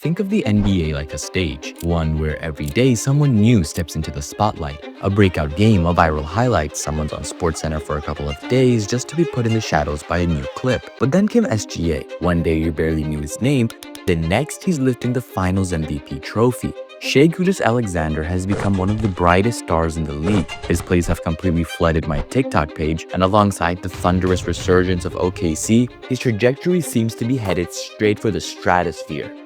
Think of the NBA like a stage, one where every day someone new steps into the spotlight. A breakout game, a viral highlight, someone's on SportsCenter for a couple of days just to be put in the shadows by a new clip. But then came SGA. One day you barely knew his name, the next he's lifting the Finals MVP trophy. Shai Gilgeous-Alexander has become one of the brightest stars in the league. His plays have completely flooded my TikTok page, and alongside the thunderous resurgence of OKC, his trajectory seems to be headed straight for the stratosphere.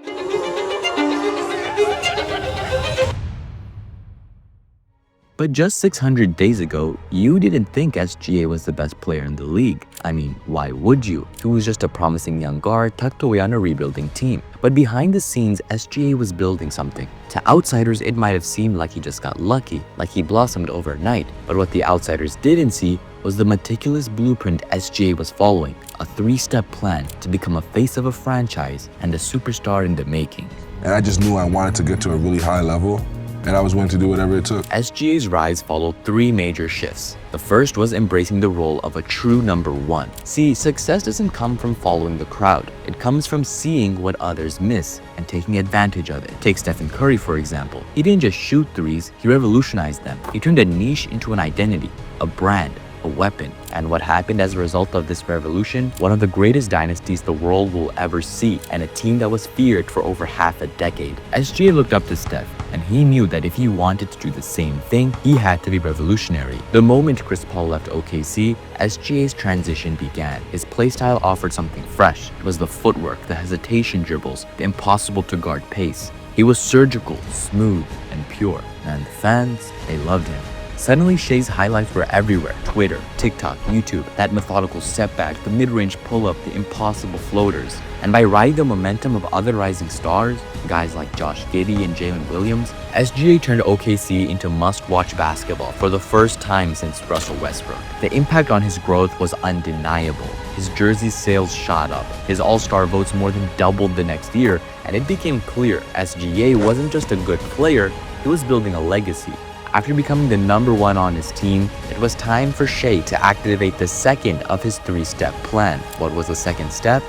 But just 600 days ago, you didn't think SGA was the best player in the league. I mean, why would you? He was just a promising young guard tucked away on a rebuilding team. But behind the scenes, SGA was building something. To outsiders, it might have seemed like he just got lucky, like he blossomed overnight. But what the outsiders didn't see was the meticulous blueprint SGA was following, a 3-step plan to become a face of a franchise and a superstar in the making. And I just knew I wanted to get to a really high level, and I was willing to do whatever it took. SGA's rise followed 3 major shifts. The first was embracing the role of a true number 1. See, success doesn't come from following the crowd. It comes from seeing what others miss and taking advantage of it. Take Stephen Curry, for example. He didn't just shoot threes, he revolutionized them. He turned a niche into an identity, a brand, a weapon. And what happened as a result of this revolution? One of the greatest dynasties the world will ever see, and a team that was feared for over half a decade. SGA looked up to Steph, and he knew that if he wanted to do the same thing, he had to be revolutionary. The moment Chris Paul left OKC, SGA's transition began. His playstyle offered something fresh. It was the footwork, the hesitation dribbles, the impossible to guard pace. He was surgical, smooth, and pure, and the fans, they loved him. Suddenly, Shai's highlights were everywhere. Twitter, TikTok, YouTube, that methodical step back, the mid-range pull-up, the impossible floaters. And by riding the momentum of other rising stars, guys like Josh Giddey and Jalen Williams, SGA turned OKC into must-watch basketball for the first time since Russell Westbrook. The impact on his growth was undeniable. His jersey sales shot up, his all-star votes more than doubled the next year, and it became clear SGA wasn't just a good player, he was building a legacy. After becoming the number 1 on his team, it was time for Shai to activate the second of his 3-step plan. What was the second step?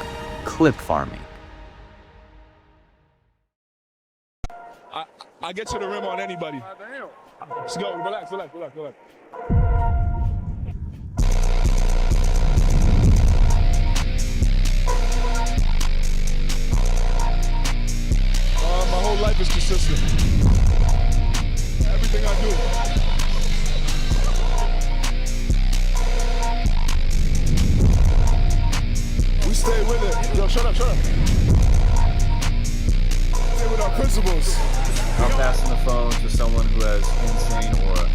Clip farming. I get to the rim on anybody. Let's go. Relax. My whole life is consistent. Everything I do. We stay with it. Yo, shut up. Stay with our principles. I'm passing the phone to someone who has insane aura.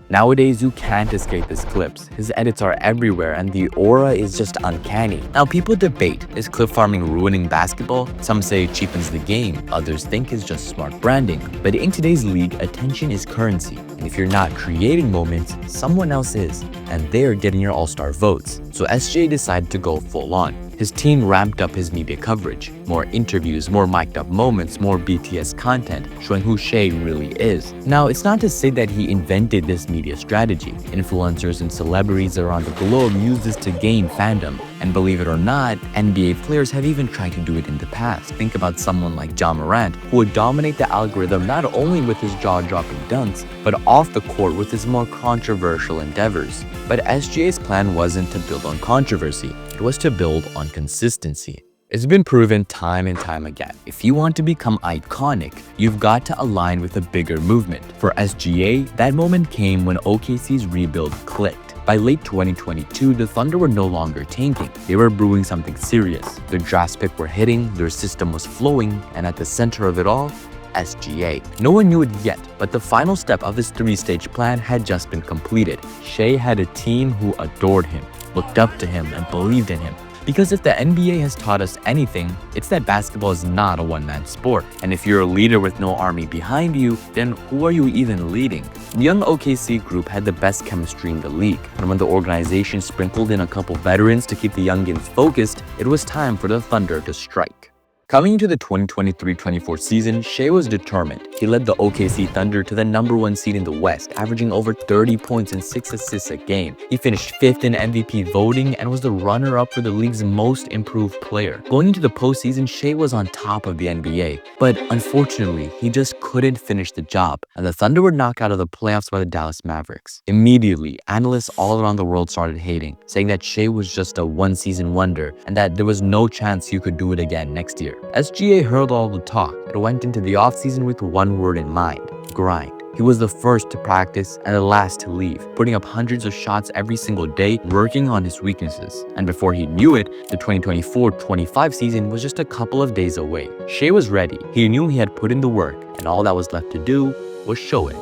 Nowadays, you can't escape his clips. His edits are everywhere and the aura is just uncanny. Now, people debate, is clip farming ruining basketball? Some say it cheapens the game, others think it's just smart branding. But in today's league, attention is currency. And if you're not creating moments, someone else is. And they're getting your all-star votes. So SGA decided to go full on. His team ramped up his media coverage. More interviews, more mic'd up moments, more BTS content, showing who Shai really is. Now, it's not to say that he invented this media strategy. Influencers and celebrities around the globe use this to gain fandom. And believe it or not, NBA players have even tried to do it in the past. Think about someone like Ja Morant, who would dominate the algorithm not only with his jaw-dropping dunks, but off the court with his more controversial endeavors. But SGA's plan wasn't to build on controversy. It was to build on consistency. It's been proven time and time again. If you want to become iconic, you've got to align with a bigger movement. For SGA, that moment came when OKC's rebuild clicked. By late 2022, the Thunder were no longer tanking. They were brewing something serious. Their draft pick were hitting, their system was flowing, and at the center of it all, SGA. No one knew it yet, but the final step of his 3-stage plan had just been completed. Shai had a team who adored him, looked up to him, and believed in him. Because if the NBA has taught us anything, it's that basketball is not a one-man sport. And if you're a leader with no army behind you, then who are you even leading? The young OKC group had the best chemistry in the league. And when the organization sprinkled in a couple veterans to keep the youngins focused, it was time for the Thunder to strike. Coming into the 2023-24 season, Shai was determined. He led the OKC Thunder to the #1 seed in the West, averaging over 30 points and 6 assists a game. He finished 5th in MVP voting and was the runner-up for the league's most improved player. Going into the postseason, Shai was on top of the NBA, but unfortunately, he just couldn't finish the job, and the Thunder were knocked out of the playoffs by the Dallas Mavericks. Immediately, analysts all around the world started hating, saying that Shai was just a one-season wonder and that there was no chance he could do it again next year. SGA heard all the talk and went into the offseason with one word in mind: grind. He was the first to practice and the last to leave, putting up hundreds of shots every single day, working on his weaknesses. And before he knew it, the 2024-25 season was just a couple of days away. Shai was ready. He knew he had put in the work, and all that was left to do was show it.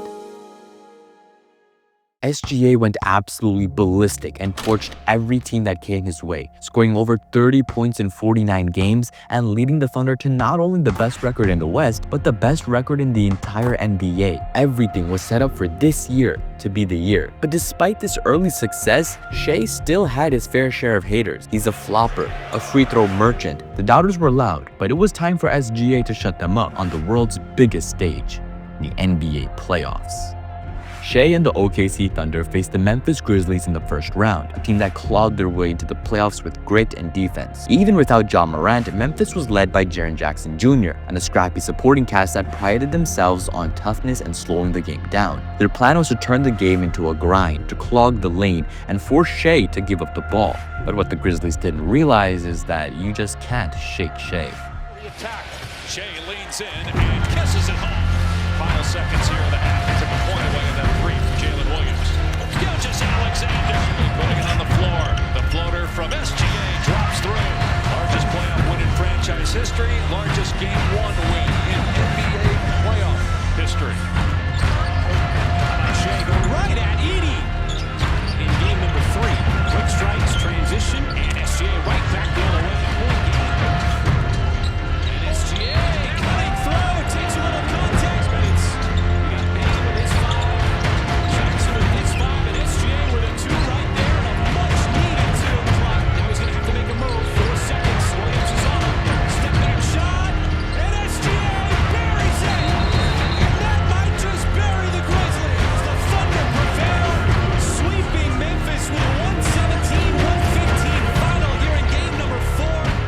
SGA went absolutely ballistic and torched every team that came his way, scoring over 30 points in 49 games and leading the Thunder to not only the best record in the West, but the best record in the entire NBA. Everything was set up for this year to be the year. But despite this early success, Shai still had his fair share of haters. He's a flopper, a free throw merchant. The doubters were loud, but it was time for SGA to shut them up on the world's biggest stage, the NBA playoffs. Shai and the OKC Thunder faced the Memphis Grizzlies in the first round, a team that clawed their way into the playoffs with grit and defense. Even without Ja Morant, Memphis was led by Jaren Jackson Jr. and a scrappy supporting cast that prided themselves on toughness and slowing the game down. Their plan was to turn the game into a grind, to clog the lane, and force Shai to give up the ball. But what the Grizzlies didn't realize is that you just can't shake Shai. The attack. Shai leans in and kisses it home. Final seconds here in the half. He took a point away in that three from Jalen Williams. Gilgeous-Alexander putting it on the floor. The floater from SGA drops through. Largest playoff win in franchise history. Largest game one win in NBA playoff history. Shai going right at Edey in game number 3. Quick strikes, transition, and SGA right back the other way. And SGA coming through. It takes a little contact, but it's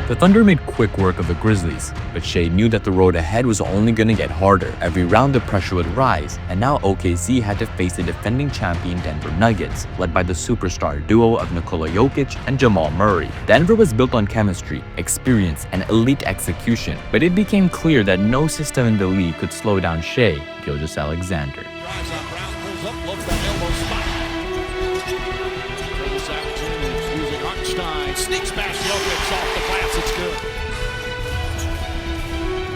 The Thunder made quick work of the Grizzlies, but Shai knew that the road ahead was only going to get harder. Every round the pressure would rise, and now OKC had to face the defending champion Denver Nuggets, led by the superstar duo of Nikola Jokic and Jamal Murray. Denver was built on chemistry, experience, and elite execution, but it became clear that no system in the league could slow down Shai Gilgeous-Alexander. Drives on Brown, pulls up, looks that elbow spot. Gilgeous-Alexander using Hartenstein. Sneaks past Jokic off the glass, it's good.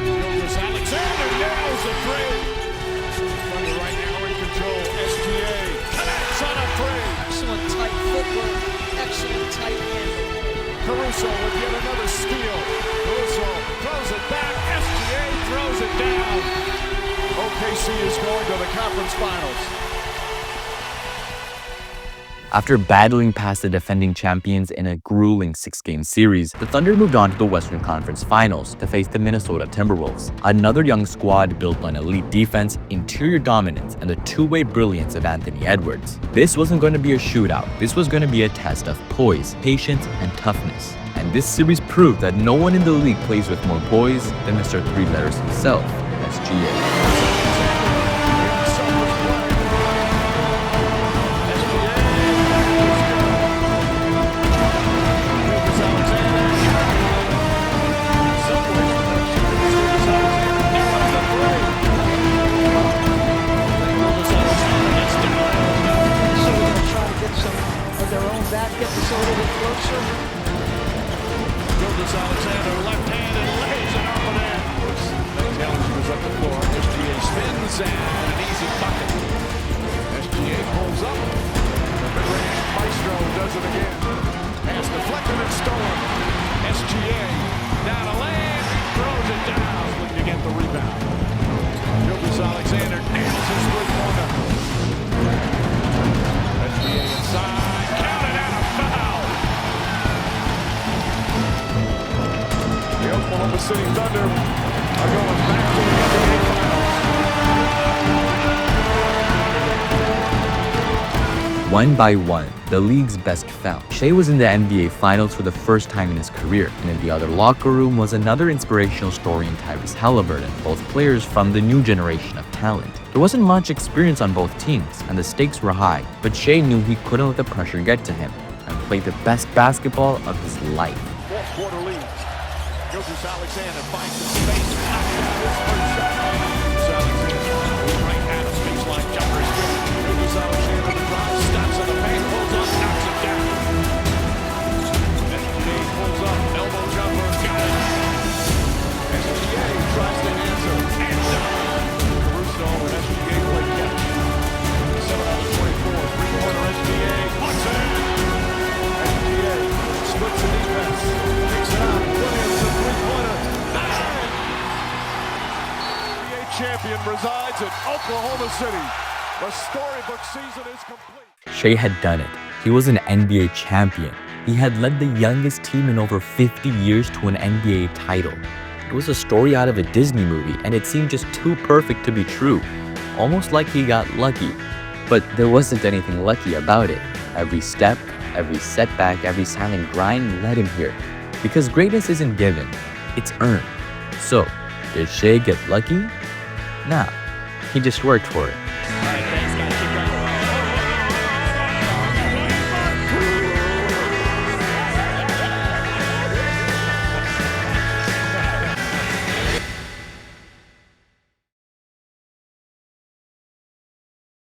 Gilgeous-Alexander nails the three. Thunder right now in control. SGA connects on a three. Excellent tight footwork, excellent tight handle. Caruso with yet another steal. Caruso throws it back. SGA throws it down. OKC is going to the conference finals. After battling past the defending champions in a grueling 6-game series, the Thunder moved on to the Western Conference Finals to face the Minnesota Timberwolves, another young squad built on elite defense, interior dominance, and the two-way brilliance of Anthony Edwards. This wasn't going to be a shootout. This was going to be a test of poise, patience, and toughness. And this series proved that no one in the league plays with more poise than Mr. Three Letters himself, SGA. Gilgeous-Alexander left hand and lays it up and in. That challenge was up the floor. SGA spins and an easy bucket. SGA pulls up. The mid-range maestro does it again. Pass deflected and stolen. SGA down a lane, throws it down when you get the rebound. Gilgeous-Alexander nails his three-pointer. SGA inside, counted out a foul. The Oklahoma Oklahoma City Thunder are going back to the NBA Finals. One by one, the league's best fell. Shai was in the NBA Finals for the first time in his career, and in the other locker room was another inspirational story in Tyrese Halliburton, both players from the new generation of talent. There wasn't much experience on both teams, and the stakes were high, but Shai knew he couldn't let the pressure get to him, and played the best basketball of his life. Fourth quarter lead. Gilgeous-Alexander finds the space. Knocks down his first shot. Gilgeous-Alexander, right-hand baseline jumper is good. Gilgeous-Alexander, the drive, stops in the paint, pulls up, knocks it down. SGA pulls up, elbow jumper, got it. SGA tries to answer, and Caruso and SGA play catch. 7-24, three-pointer SGA, puts it in. SGA splits the defense, takes it out, Williams, a three-pointer, that's it. NBA champion resides in Oklahoma City. The storybook season is complete. Shai had done it. He was an NBA champion. He had led the youngest team in over 50 years to an NBA title. It was a story out of a Disney movie, and it seemed just too perfect to be true. Almost like he got lucky. But there wasn't anything lucky about it. Every step, every setback, every silent grind led him here. Because greatness isn't given, it's earned. So, did Shai get lucky? Nah, he just worked for it.